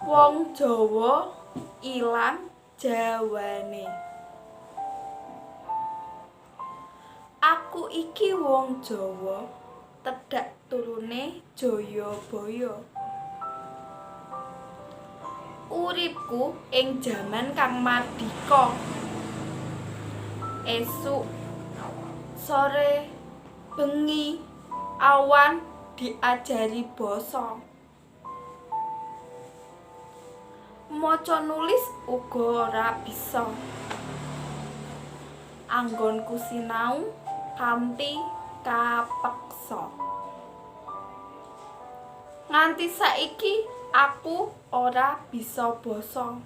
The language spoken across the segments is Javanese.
Wong Jawa ilang jawane. Aku iki wong Jawa, tedhak turune Jayabaya. Uripku ing jaman kang mardika. Esuk, sore, bengi, awan diajari basa. Maca nulis uga ora bisa. Anggonku sinau kanthi kapeksa. Nganti saiki aku ora bisa basa.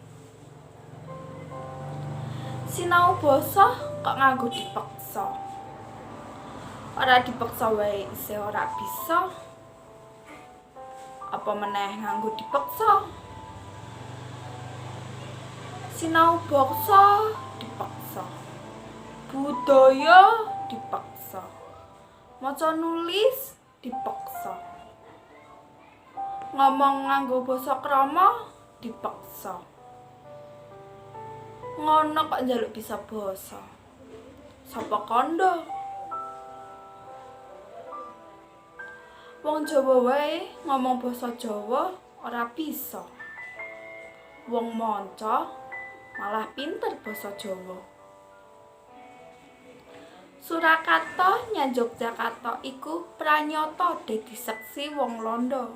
Sinau basa kok nganggo dipeksa. Ora dipeksa wae isih ora bisa. Apa meneh nganggo dipeksa? Sinau basa dipaksa, budaya dipaksa, maca nulis dipaksa, ngomong nganggo basa krama dipaksa. Ngono kok njaluk bisa basa? Sapa kandha? Wong Jawa wae ngomong basa Jawa ora bisa. Wong manca malah pinter basa Jawa. Surakarta nyang Yogyakarta iku pranyata dadi seksi wong Londo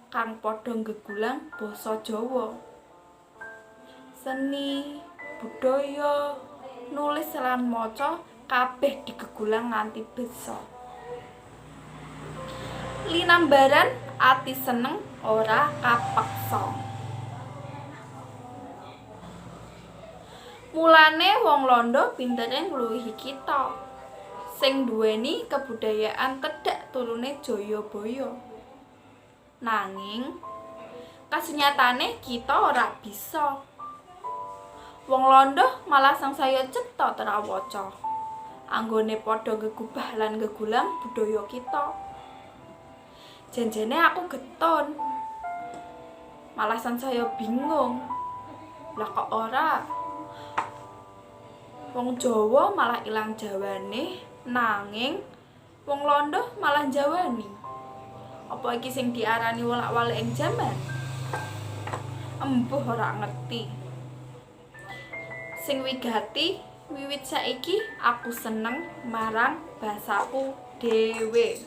kang padha gegulang basa Jawa. Seni, budaya, nulis lan maca kabeh digegulang nganti bisa. Linambaran ati seneng ora kapeksa. Mulane wong Londo pintere ngluwihi kita sing duweni kebudayaan tedhak turune Jayabaya. Nanging kasunyatane kita ora bisa. Wong Londo malah sangsaya cetha trawaca. Anggone padha gegubah lan gegulang budaya kita. Janjane aku getun. Malah sangsaya bingung. Lah kok ora? Wong Jawa malah ilang jawane, nanging wong Londo malah jawani. Apa iki sing diarani wolak-walik ing jaman? Embuh ora ngerti. Sing wigati, wiwit saiki aku seneng marang basaku dhewe.